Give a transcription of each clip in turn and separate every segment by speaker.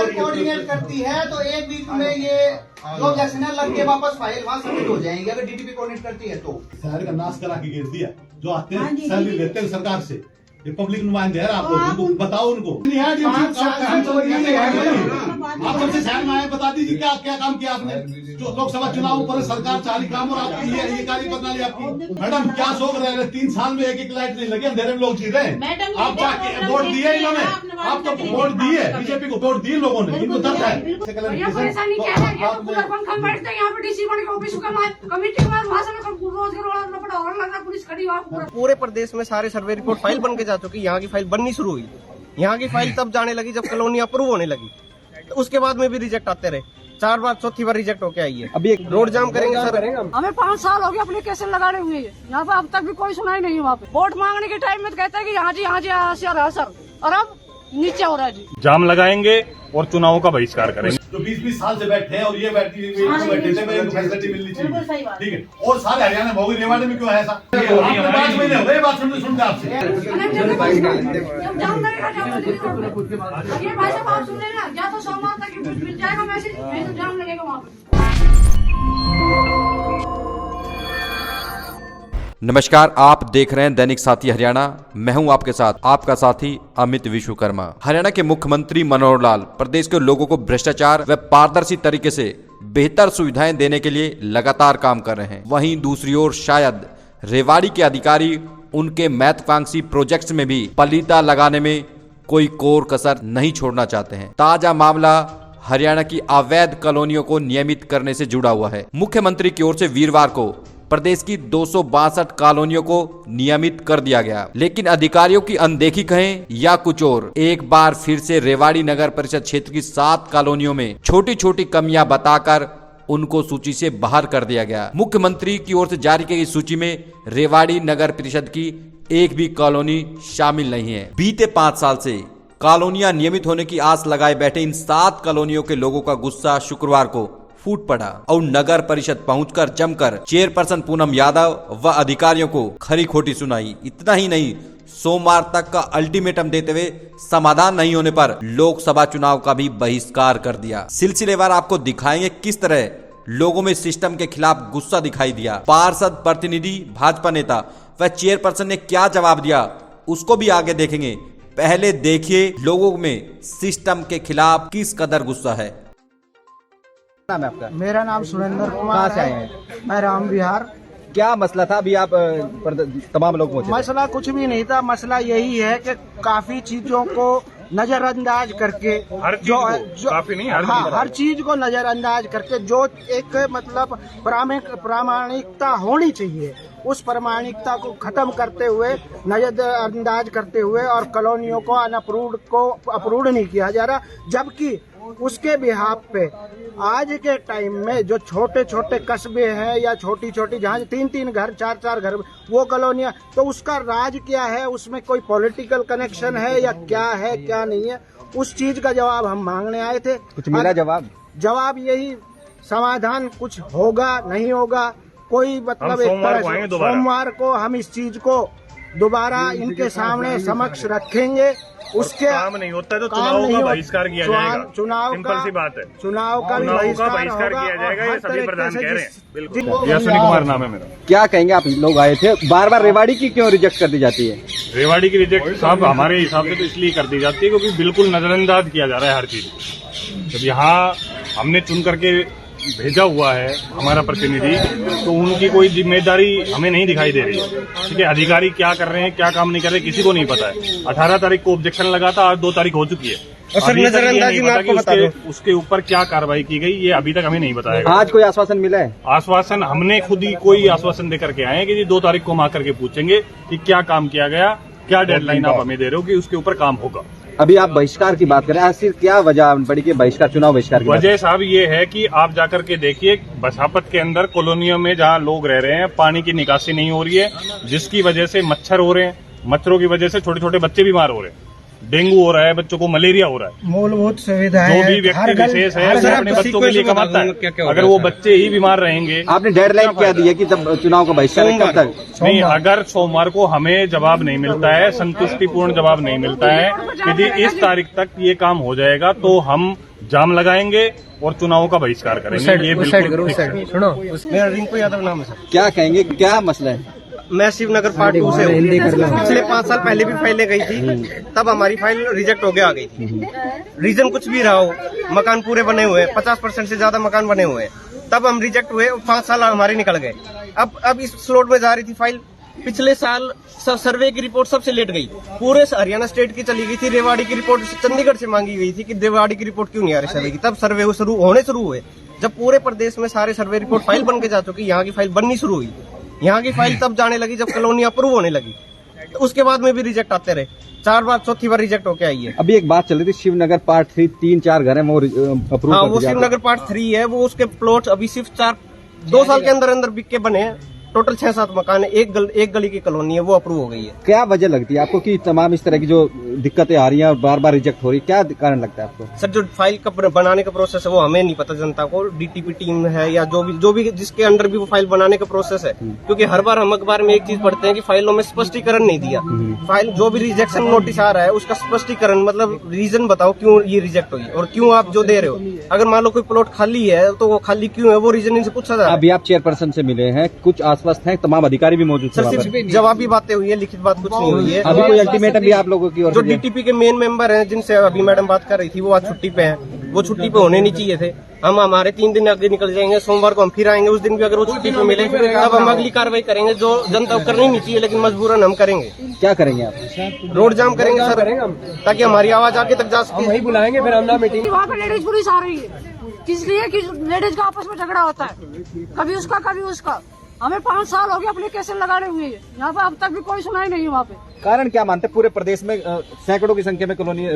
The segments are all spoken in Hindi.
Speaker 1: अगर कोऑर्डिनेट करती है तो एक वीक में ये लोग जैसे ना लग के वापस फाइल वहाँ सबमिट हो जाएंगे, अगर डीटीपी कोऑर्डिनेट करती है तो।
Speaker 2: शहर का नाश करा के गिर दिया, जो आते हैं सैलरी लेते हैं सरकार से, ये पब्लिक नुमाइंदे हैं आप लोग, उनको बताओ उनको। आप सबसे शहर में आए, बता दीजिए क्या क्या काम किया आपने। जो लोकसभा चुनाव पर सरकार चारी काम और आप ये कार्य प्रणाली आपकी। मैडम क्या सोच रहे हैं, 3 साल में एक लाइट नहीं लगी, अंधेरे में लोग जी रहे हैं। आप जाके वोट दिए इन्होंने, आप तो वोट दिए बीजेपी को, वोट दिए लोगों ने, इनको दर्द है।
Speaker 3: परेशानी क्या है, बैठते हैं यहाँ पे डीसी बन के ऑफिस का कमेटी में भाषण पुलिस खड़ी।
Speaker 4: पूरे प्रदेश में सारे सर्वे रिपोर्ट फाइल बन के जा चुकी, यहाँ की फाइल बननी शुरू हुई। यहाँ की फाइल तब जाने लगी जब कॉलोनी अप्रूव होने लगी, तो उसके बाद में भी रिजेक्ट आते रहे। 4 बार, चौथी बार रिजेक्ट होके आई है। अभी एक रोड जाम करेंगे सर।
Speaker 3: हमें 5 साल हो गए एप्लीकेशन लगाने हुए, यहाँ पे अब तक भी कोई सुनाई नहीं है। वहाँ पे वोट मांगने के टाइम में तो कहते हैं कि यहाँ जी सर, और अब नीचे हो रहा है जी।
Speaker 5: जाम लगाएंगे और चुनावों का बहिष्कार करेंगे।
Speaker 2: जो 20-20 साल से बैठे हैं और ये बैठे थे, फैसिलिटी मिलनी चाहिए, ठीक है। और सारे हरियाणा भोगी रेवाड़ी में क्यों है ऐसा? आपने 5 महीने हो गए बात सुनते आपसे।
Speaker 3: ये भाई साहब आप सुन रहे हैं, या तो सोमवार तक मिल जाएगा मैसेज, नहीं तो जाम लगेगा वहाँ पे।
Speaker 6: नमस्कार, आप देख रहे हैं दैनिक साथी हरियाणा। मैं हूं आपके साथ आपका साथी अमित विश्वकर्मा। हरियाणा के मुख्यमंत्री मनोहर लाल प्रदेश के लोगों को भ्रष्टाचार व पारदर्शी तरीके से बेहतर सुविधाएं देने के लिए लगातार काम कर रहे हैं। वहीं दूसरी ओर शायद रेवाड़ी के अधिकारी उनके महत्वाकांक्षी प्रोजेक्ट्स में भी पलीता लगाने में कोई कोर कसर नहीं छोड़ना चाहते हैं। ताजा मामला हरियाणा की अवैध कॉलोनियों को नियमित करने से जुड़ा हुआ है। मुख्यमंत्री की ओर से वीरवार को प्रदेश की 262 कॉलोनियों को नियमित कर दिया गया, लेकिन अधिकारियों की अनदेखी कहें या कुछ और, एक बार फिर से रेवाड़ी नगर परिषद क्षेत्र की 7 कॉलोनियों में छोटी छोटी कमियां बताकर उनको सूची से बाहर कर दिया गया। मुख्यमंत्री की ओर से जारी की गई सूची में रेवाड़ी नगर परिषद की एक भी कॉलोनी शामिल नहीं है। बीते 5 साल से कॉलोनियां नियमित होने की आस लगाए बैठे इन 7 कॉलोनियों के लोगों का गुस्सा शुक्रवार को फूट पड़ा और नगर परिषद पहुंचकर जमकर चेयरपर्सन पूनम यादव व अधिकारियों को खरी खोटी सुनाई। इतना ही नहीं, सोमवार तक का अल्टीमेटम देते हुए समाधान नहीं होने पर लोकसभा चुनाव का भी बहिष्कार कर दिया। सिलसिलेवार आपको दिखाएंगे किस तरह लोगों में सिस्टम के खिलाफ गुस्सा दिखाई दिया। पार्षद, प्रतिनिधि, भाजपा नेता व चेयरपर्सन ने क्या जवाब दिया, उसको भी आगे देखेंगे। पहले देखिए लोगों में सिस्टम के खिलाफ किस कदर गुस्सा है।
Speaker 4: नाम है आपका?
Speaker 1: मेरा नाम सुरेंद्र कुमार।
Speaker 4: कहाँ से आए हैं?
Speaker 1: मैं राम विहार।
Speaker 4: क्या मसला था? अभी आप तमाम लोग पहुंचे।
Speaker 1: मसला कुछ भी नहीं था, मसला यही है कि काफी चीजों को नजरअंदाज करके, हर चीज को नजरअंदाज करके जो एक मतलब प्रामाणिकता होनी चाहिए, उस प्रामाणिकता को खत्म करते हुए, नजरअंदाज करते हुए और कॉलोनियों को अप्रूव्ड नहीं किया जा रहा। जबकि उसके बिहाफ पे आज के टाइम में जो छोटे छोटे कस्बे हैं या छोटी छोटी जहाँ 3-3 घर, 4-4 घर, वो कॉलोनियाँ, तो उसका राज क्या है, उसमें कोई पॉलिटिकल कनेक्शन है या क्या है क्या नहीं है, उस चीज का जवाब हम मांगने आए थे।
Speaker 4: कुछ मिला
Speaker 1: जवाब यही, समाधान कुछ होगा नहीं होगा, कोई मतलब एक तरह से सोमवार को हम इस चीज को दोबारा इनके सामने समक्ष रखेंगे। उसके
Speaker 5: काम नहीं होता है तो चुनाव का बहिष्कार किया जाएगा। सिंपल सी बात है,
Speaker 1: चुनाव का
Speaker 5: बहिष्कार किया जाएगा। ये सभी प्रधान कह रहे हैं। बिल्कुल। अश्विनी कुमार नाम है मेरा।
Speaker 4: क्या कहेंगे आप? लोग आए थे, बार बार रेवाड़ी की क्यों रिजेक्ट कर दी जाती है?
Speaker 5: रेवाड़ी की रिजेक्ट साहब हमारे हिसाब से तो इसलिए कर दी जाती है क्योंकि बिल्कुल नजरअंदाज किया जा रहा है हर चीज। जब यहाँ हमने चुन करके भेजा हुआ है हमारा प्रतिनिधि, तो उनकी कोई जिम्मेदारी हमें नहीं दिखाई दे रही है। ठीक है, अधिकारी क्या कर रहे हैं, क्या काम नहीं कर रहे, किसी को नहीं पता है। 18 तारीख को ऑब्जेक्शन लगा था, आज 2 तारीख हो चुकी है। अभी तक ये नहीं पता कि उसके ऊपर क्या कार्रवाई की गई, ये अभी तक हमें नहीं बताया।
Speaker 4: आज कोई आश्वासन मिला है?
Speaker 5: आश्वासन हमने खुद ही कोई आश्वासन देकर के आए हैं कि जी 2 तारीख को हम आकर के पूछेंगे कि क्या काम किया गया, क्या डेडलाइन आप हमें दे रहे हो कि उसके ऊपर काम होगा।
Speaker 4: अभी आप बहिष्कार की बात करें, आखिर क्या वजह पड़ी कि बहिष्कार, चुनाव बहिष्कार की
Speaker 5: वजह साहब ये है कि आप जाकर के देखिए बसापत के अंदर कॉलोनियों में जहाँ लोग रह रहे हैं, पानी की निकासी नहीं हो रही है, जिसकी वजह से मच्छर हो रहे हैं। मच्छरों की वजह से छोटे छोटे बच्चे बीमार हो रहे हैं। डेंगू हो रहा है, बच्चों को मलेरिया हो रहा है।
Speaker 1: मूलभूत सुविधाएं
Speaker 5: जो भी व्यक्ति विशेष है वो अपने बच्चों के लिए कमाता है, अगर वो बच्चे ही बीमार रहेंगे।
Speaker 7: आपने डेडलाइन क्या दी है कि जब चुनाव का बहिष्कार है, कब तक?
Speaker 5: नहीं, अगर सोमवार को हमें जवाब नहीं मिलता है, संतुष्टिपूर्ण जवाब नहीं मिलता है, यदि इस तारीख तक ये काम हो जाएगा तो हम जाम लगाएंगे और चुनाव का बहिष्कार करेंगे। ये बिल्कुल फिक्स है।
Speaker 4: सुनो, मेरा रिंकू यादव नाम है सर।
Speaker 7: क्या कहेंगे, क्या मसला है?
Speaker 4: मैं शिवनगर पार्ट 2 से हूँ। पिछले 5 साल पहले भी फाइलें गई थी, तब हमारी फाइल रिजेक्ट हो के आ गई थी। रीजन कुछ भी रहा हो, मकान पूरे बने हुए हैं, 50% से ज्यादा मकान बने हुए हैं, तब हम रिजेक्ट हुए। 5 साल हमारे निकल गए। अब इस स्लॉट में जा रही थी फाइल। पिछले साल सर्वे की रिपोर्ट सबसे लेट गई, पूरे हरियाणा स्टेट की चली गई थी। रेवाड़ी की रिपोर्ट चंडीगढ़ से मांगी गई थी कि रेवाड़ी की रिपोर्ट क्यों नहीं आ रही सर्वे की, तब सर्वे होने शुरू हुए। जब पूरे प्रदेश में सारे सर्वे रिपोर्ट फाइल बन के जा चुकी, यहाँ की फाइल बननी शुरू हुई। यहाँ की फाइल तब जाने लगी जब कॉलोनी अप्रूव होने लगी, तो उसके बाद में भी रिजेक्ट आते रहे। 4 बार, चौथी बार रिजेक्ट होके आई है।
Speaker 7: अभी एक बात चल रही थी, शिवनगर पार्ट 3 3-4 घर है वो अप्रूव।
Speaker 4: हाँ, वो शिवनगर पार्ट 3 है, वो उसके प्लॉट अभी सिर्फ 2 साल के अंदर बिक के बने हैं। टोटल 6-7 मकान है, एक गली की कॉलोनी है, वो अप्रूव हो गई है।
Speaker 7: क्या वजह लगती है आपको कि तमाम इस तरह की जो दिक्कतें आ रही हैं और बार बार रिजेक्ट हो रही है, क्या कारण लगता है आपको?
Speaker 4: सर, जो फाइल का बनाने का प्रोसेस है वो हमें नहीं पता, जनता को। डीटीपी टीम है या जो भी जिसके अंडर भी वो फाइल बनाने का प्रोसेस है, क्योंकि हर बार हम अखबार में एक चीज पढ़ते हैं कि फाइलों में स्पष्टीकरण नहीं दिया। फाइल जो भी रिजेक्शन नोटिस आ रहा है उसका स्पष्टीकरण, मतलब रीजन बताओ क्यों ये रिजेक्ट हुई और क्यों आप जो दे रहे हो। अगर मान लो कोई प्लॉट खाली है तो वो खाली क्यों है, वो रीजन इनसे पूछा जा रहा है।
Speaker 7: अभी आप चेयरपर्सन से मिले हैं, कुछ आश्वस्त हैं, तमाम अधिकारी भी मौजूद
Speaker 4: सर, सिर्फ जवाबी बातें हुई है, लिखित बात कुछ नहीं हुई है।
Speaker 7: अभी कोई अल्टीमेटम भी आप लोगों की ओर
Speaker 4: जो
Speaker 7: से?
Speaker 4: डीटीपी के मेन मेंबर हैं जिनसे अभी मैडम बात कर रही थी, वो आज छुट्टी पे हैं। वो छुट्टी पे होने नहीं चाहिए थे। हम हमारे 3 दिन आगे निकल जाएंगे, सोमवार को हम फिर आएंगे। उस दिन भी अगर वो छुट्टी पे मिले तब हम अगली कार्रवाई करेंगे, जो जनता को करनी नहीं चाहिए लेकिन मजबूरन हम करेंगे।
Speaker 7: क्या करेंगे आप?
Speaker 4: रोड जाम करेंगे सर, ताकि हमारी आवाज आगे तक जा सके।
Speaker 3: वही बुलाएंगे फिर हम मीटिंग। वहाँ पे लेडीज पुलिस आ रही है, किस लिए कि लेडीज का आपस में झगड़ा होता है, कभी उसका कभी उसका। हमें 5 साल हो गए अपने केसेस लगाने हुए, यहाँ पे अब तक भी कोई सुनाई नहीं है। वहाँ पे
Speaker 7: कारण क्या मानते हैं? पूरे प्रदेश में सैकड़ों की संख्या में कॉलोनी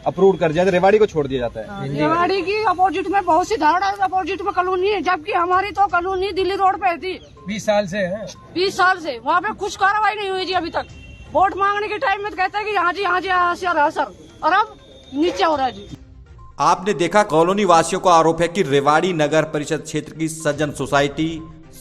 Speaker 7: अप्रूव कर दिया, रेवाड़ी को छोड़ दिया जाता है।
Speaker 3: रेवाड़ी की अपोजिट में बहुत सी धारणा अपोजिट में कॉलोनी है, जबकि हमारी तो कॉलोनी दिल्ली रोड पे थी
Speaker 1: 20 साल से है।
Speaker 3: 20 साल से वहाँ पे कुछ कार्रवाई नहीं हुई जी अभी तक। वोट मांगने के टाइम में तो कहते हैं कि यहाँ जी यहाँ जी सर, और अब नीचे हो रहा है जी।
Speaker 6: आपने देखा, कॉलोनी वासियों का आरोप है कि रेवाड़ी नगर परिषद क्षेत्र की सज्जन सोसाइटी,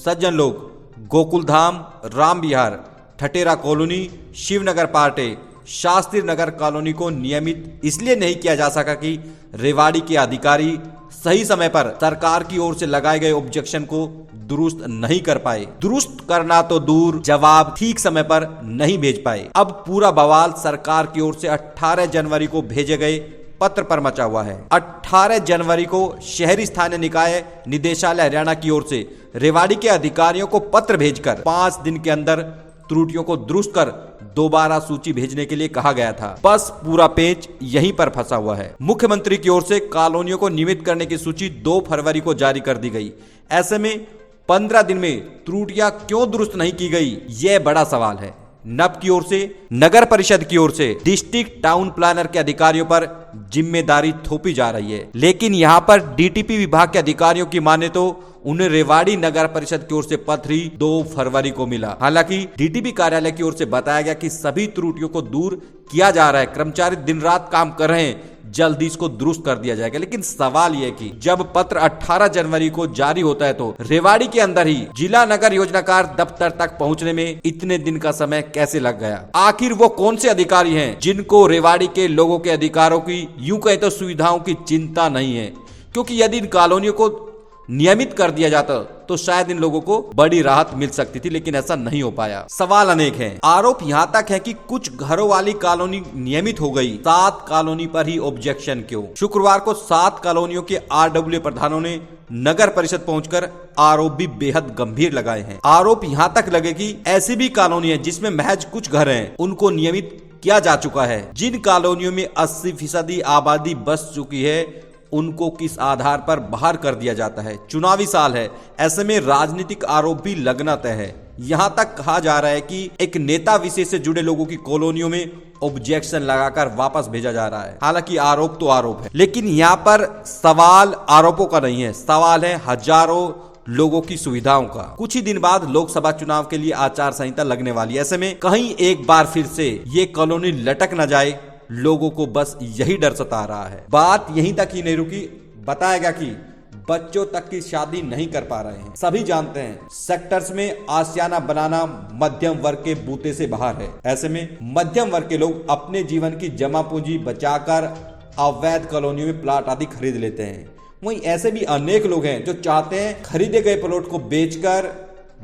Speaker 6: सज्जन लोग Gokul Dham, Ram Vihar, Thatera colony, Shivnagar part A, Shastri Nagar colony को नियमित इसलिए नहीं किया जा सका कि रेवाड़ी के अधिकारी सही समय पर सरकार की ओर से लगाए गए ऑब्जेक्शन को दुरुस्त नहीं कर पाए। दुरुस्त करना तो दूर, जवाब ठीक समय पर नहीं भेज पाए। अब पूरा बवाल सरकार की ओर से 18 जनवरी को भेजे गए पत्र पर मचा हुआ है। 18 जनवरी को शहरी स्थानीय निकाय निदेशालय हरियाणा की ओर से रेवाड़ी के अधिकारियों को पत्र भेजकर 5 दिन के अंदर त्रुटियों को दुरुस्त कर दोबारा सूची भेजने के लिए कहा गया था। बस पूरा पेच यहीं पर फंसा हुआ है। मुख्यमंत्री की ओर से कॉलोनियों को नियमित करने की सूची 2 फरवरी को जारी कर दी गई। ऐसे में 15 दिन में त्रुटियां क्यों दुरुस्त नहीं की गई, यह बड़ा सवाल है। नब की ओर से, नगर परिषद की ओर से डिस्ट्रिक्ट टाउन प्लानर के अधिकारियों पर जिम्मेदारी थोपी जा रही है, लेकिन यहां पर डीटीपी विभाग के अधिकारियों की माने तो उन्हें रेवाड़ी नगर परिषद की ओर से पत्र 2 फरवरी को मिला। हालांकि डीटीपी कार्यालय की ओर से बताया गया कि सभी त्रुटियों को दूर किया जा रहा है, कर्मचारी दिन रात काम कर रहे हैं, जल्दी इसको दुरुस्त कर दिया जाएगा। लेकिन सवाल यह कि जब पत्र 18 जनवरी को जारी होता है तो रेवाड़ी के अंदर ही जिला नगर योजनाकार दफ्तर तक पहुंचने में इतने दिन का समय कैसे लग गया? आखिर वो कौन से अधिकारी हैं जिनको रेवाड़ी के लोगों के अधिकारों की, यूं कहें तो सुविधाओं की चिंता नहीं है? क्योंकि यदि इन कॉलोनियों को नियमित कर दिया जाता तो शायद इन लोगों को बड़ी राहत मिल सकती थी, लेकिन ऐसा नहीं हो पाया। सवाल अनेक हैं। आरोप यहाँ तक है कि कुछ घरों वाली कॉलोनी नियमित हो गई, 7 कॉलोनी पर ही ऑब्जेक्शन क्यों? शुक्रवार को 7 कॉलोनियों के आरडब्ल्यू प्रधानों ने नगर परिषद पहुंचकर आरोप भी बेहद गंभीर लगाए हैं। आरोप यहाँ तक लगे कि ऐसी भी कॉलोनी है जिसमें महज कुछ घर हैं, उनको नियमित किया जा चुका है। जिन कॉलोनियों में 80% आबादी बस चुकी है उनको किस आधार पर बाहर कर दिया जाता है? चुनावी साल है, ऐसे में राजनीतिक आरोप भी लगना तय है। यहां तक कहा जा रहा है कि एक नेता विशेष से जुड़े लोगों की कॉलोनियों में ऑब्जेक्शन लगाकर वापस भेजा जा रहा है। हालांकि आरोप तो आरोप है, लेकिन यहाँ पर सवाल आरोपों का नहीं है, सवाल है हजारों लोगों की सुविधाओं का। कुछ ही दिन बाद लोकसभा चुनाव के लिए आचार संहिता लगने वाली है। ऐसे में कहीं एक बार फिर से ये कॉलोनी लटक न जाए, लोगों को बस यही डर सता रहा है। बात यहीं तक ही नहीं रुकी, बताया गया कि बच्चों तक की शादी नहीं कर पा रहे हैं। सभी जानते हैं सेक्टर्स में आशियाना बनाना मध्यम वर्ग के बूते से बाहर है। ऐसे में मध्यम वर्ग के लोग अपने जीवन की जमा पूंजी बचाकर अवैध कॉलोनियों में प्लाट आदि खरीद लेते हैं। वहीं ऐसे भी अनेक लोग हैं जो चाहते हैं खरीदे गए प्लॉट को बेचकर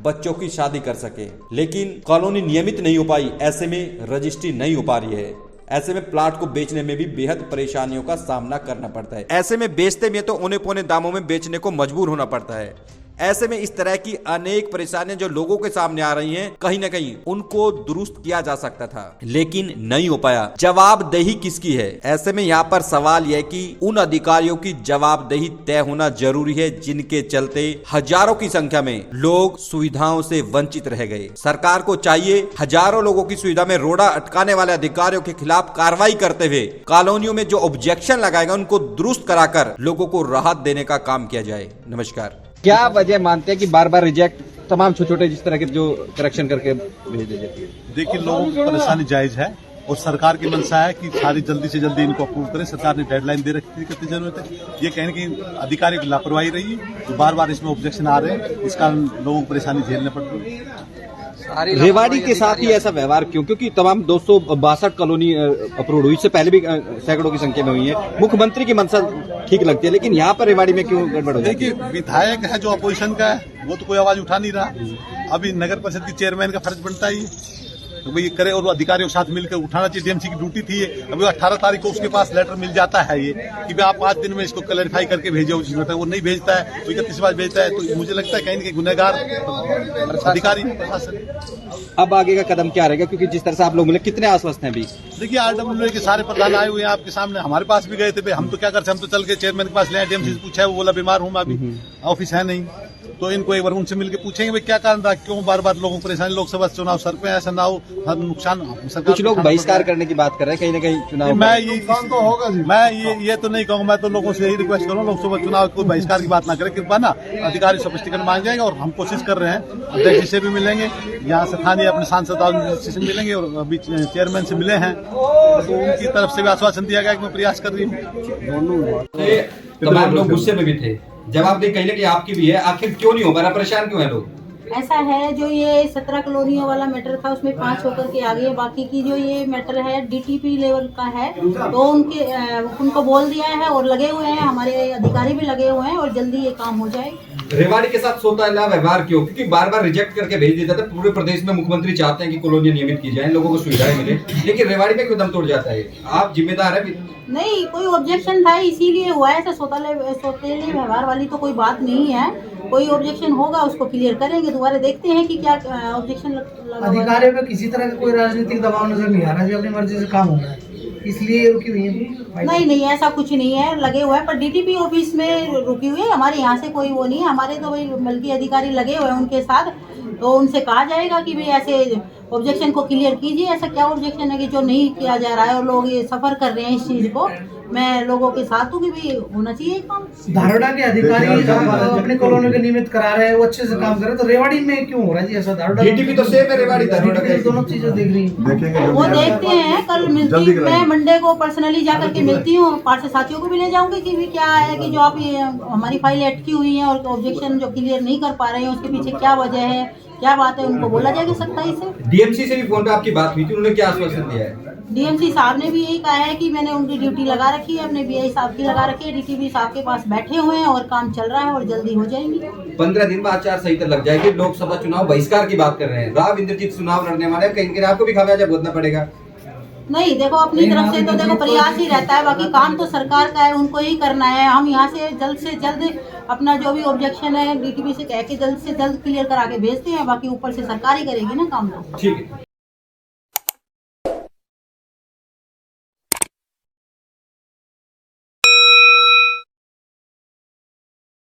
Speaker 6: बच्चों की शादी कर सके, लेकिन कॉलोनी नियमित नहीं हो पाई। ऐसे में रजिस्ट्री नहीं हो पा रही है। ऐसे में प्लाट को बेचने में भी बेहद परेशानियों का सामना करना पड़ता है। ऐसे में बेचते में तो औने पौने दामों में बेचने को मजबूर होना पड़ता है। ऐसे में इस तरह की अनेक परेशानियां जो लोगों के सामने आ रही हैं, कहीं ना कहीं उनको दुरुस्त किया जा सकता था, लेकिन नहीं हो पाया। जवाबदेही किसकी है? ऐसे में यहाँ पर सवाल यह कि उन अधिकारियों की जवाबदेही तय होना जरूरी है जिनके चलते हजारों की संख्या में लोग सुविधाओं से वंचित रह गए। सरकार को चाहिए हजारों लोगों की सुविधा में रोड़ा अटकाने वाले अधिकारियों के खिलाफ कार्रवाई करते हुए कॉलोनियों में जो ऑब्जेक्शन लगाएगा उनको दुरुस्त कराकर लोगों को राहत देने का काम किया जाए। नमस्कार।
Speaker 7: क्या वजह मानते हैं कि बार बार रिजेक्ट तमाम छोटे छोटे जिस तरह के जो करेक्शन करके भेज दी जाती है?
Speaker 2: देखिए, लोगों की परेशानी जायज है और सरकार की मंशा है कि सारी जल्दी से जल्दी इनको अप्रूव करें। सरकार ने डेडलाइन दे रखी है, कितनी जरूरत है। ये कहने की अधिकारी की लापरवाही रही है, तो बार बार इसमें ऑब्जेक्शन आ रहे हैं, इस कारण लोगों को परेशानी झेलने पड़ रही है।
Speaker 7: रेवाड़ी के साथ ही ऐसा व्यवहार क्यों? क्योंकि तमाम 262 कॉलोनी अप्रूव हुई, इससे पहले भी सैकड़ों की संख्या में हुई है। मुख्यमंत्री की मंशा ठीक लगती है, लेकिन यहाँ पर रेवाड़ी में क्यों गड़बड़ हो जाती है?
Speaker 2: देखिए, विधायक है जो अपोजिशन का है, वो तो कोई आवाज उठा नहीं रहा। अभी नगर परिषद की चेयरमैन का फर्ज बनता ही तो भाई करे, और अधिकारियों के साथ मिलकर उठाना चाहिए। डीएमसी की ड्यूटी थी। अभी 18 तारीख को उसके पास लेटर मिल जाता है ये कि भाई आप 5 दिन में इसको क्लैरिफाई करके भेजो। वो नहीं भेजता है, तो 31 बार भेजता है। तो मुझे लगता है कहीं ना कहीं गुनहगार अधिकारी प्रशासन।
Speaker 7: अब आगे का कदम क्या रहेगा? क्योंकि जिस तरह से आप लोग मिले, कितने आश्वस्त हैं अभी?
Speaker 2: देखिए, RWA के सारे प्रधान आए हुए हैं आपके सामने, हमारे पास भी गए थे। भाई हम तो क्या करते, हम तो चल के चेयरमैन के पास ले, डीएमसी से पूछा है, वो बोला बीमार हूँ मैं, अभी ऑफिस है नहीं। तो इनको एक बार उनसे मिलकर पूछेंगे भाई क्या कारण था, क्यों बार बार लोगों को परेशानी। लोकसभा चुनाव सर पे ऐसा ना हो, हर नुकसान
Speaker 7: कुछ लोग बहिष्कार करने की बात कर रहे हैं कहीं ना कहीं चुनाव।
Speaker 2: मैं ये तो नहीं कहूँगा। मैं तो लोगों से यही रिक्वेस्ट करूँ, लोकसभा चुनाव को बहिष्कार की बात ना करें। कृपया ना, अधिकारी स्पष्टीकरण मांग जाएगा और हम कोशिश कर रहे हैं। अध्यक्ष जी से भी मिलेंगे, यहाँ से स्थानीय अपने सांसद से मिलेंगे और अभी चेयरमैन से मिले हैं, तो उनकी तरफ से भी आश्वासन दिया गया कि मैं प्रयास कर रही हूँ।
Speaker 6: तमाम लोग गुस्से में भी थे। जवाबदेही कहीं ना कहीं आपकी भी है, आखिर क्यों नहीं हो पा रहा? परेशान क्यों है लोग?
Speaker 8: ऐसा है, जो ये 17 कॉलोनियों वाला मैटर था उसमें 5 होकर के आ गए। बाकी की जो ये मैटर है DTP लेवल का है, तो उनको बोल दिया है और लगे हुए हैं, हमारे अधिकारी भी लगे हुए हैं और जल्दी ये काम हो जाए।
Speaker 6: रेवाड़ी के साथ सौतेला व्यवहार क्यों? क्योंकि बार बार रिजेक्ट करके भेज देता था। पूरे प्रदेश में मुख्यमंत्री चाहते हैं कि कॉलोनी नियमित की जाए, लोगों को सुविधाएं मिले, लेकिन रेवाड़ी में क्यों दम तोड़ जाता है? आप जिम्मेदार है?
Speaker 8: नहीं, कोई ऑब्जेक्शन था इसीलिए हुआ है। सौतेले व्यवहार वाली तो कोई बात नहीं है। कोई ऑब्जेक्शन होगा उसको क्लियर करेंगे, दोबारा देखते हैं कि क्या ऑब्जेक्शन लगा।
Speaker 1: अधिकारियों पे किसी तरह का कोई राजनीतिक दबाव नजर नहीं आ रहा है, अपनी मर्जी से काम हो रहा है, इसलिए ये रुकी हुई है।
Speaker 8: नहीं, ऐसा कुछ नहीं है, लगे हुए हैं। पर DTP ऑफिस में रुकी हुई है, हमारे यहाँ से कोई वो नहीं है। हमारे तो भाई बल्कि अधिकारी लगे हुए हैं उनके साथ, तो उनसे कहा जाएगा कि भाई ऐसे ऑब्जेक्शन को क्लियर कीजिए। ऐसा क्या ऑब्जेक्शन है कि जो नहीं किया जा रहा है और लोग ये सफर कर रहे हैं इस चीज को। मैं लोगों के साथ हूँ कि भाई होना चाहिए काम।
Speaker 1: धारोड़ा के अधिकारी अपने कॉलोनी के नियमित करा रहे हैं, वो अच्छे से काम कर रहे हैं, तो रेवाड़ी में क्यों हो रहा है जी ऐसा? धारोड़ा
Speaker 6: DTP तो सेम है, रेवाड़ी
Speaker 1: दोनों चीजें देख रही है।
Speaker 8: वो देखते हैं, कल मिलती मैं मंडे को पर्सनली जाकर के मिलती हूँ। पार्षद साथियों को भी ले जाऊंगी कि भी क्या है कि जो आप ये हमारी फाइल अटकी हुई है और ऑब्जेक्शन जो क्लियर नहीं कर पा रहे हैं, उसके पीछे क्या वजह है, क्या बात है, उनको बोला जाएगा सख्ताई से।
Speaker 6: DMC से भी फोन पे आपकी बात हुई थी, उन्होंने क्या आश्वासन दिया है?
Speaker 8: DMC साहब ने भी यही कहा है कि मैंने उनकी ड्यूटी लगा रखी है, अपने BI साहब की लगा रखी है, DTP साहब के पास बैठे हुए हैं और काम चल रहा है और जल्दी हो जाएंगी।
Speaker 6: 15 दिन में आचार संहिता लग जाएगी। लोकसभा चुनाव बहिष्कार की बात कर रहे हैं। राव इंद्रजीत चुनाव लड़ने वाले, कहीं आपको भी खामियाजा भुगतना पड़ेगा।
Speaker 8: नहीं, देखो अपनी तरफ से तो देखो प्रयास ही रहता है, बाकी काम तो सरकार का है, उनको ही करना है। हम यहाँ से जल्द अपना जो भी ऑब्जेक्शन है DTP से कह के जल्द से जल्द क्लियर करा के भेजते हैं, बाकी ऊपर से सरकार ही करेगी ना काम। तो
Speaker 6: ठीक है।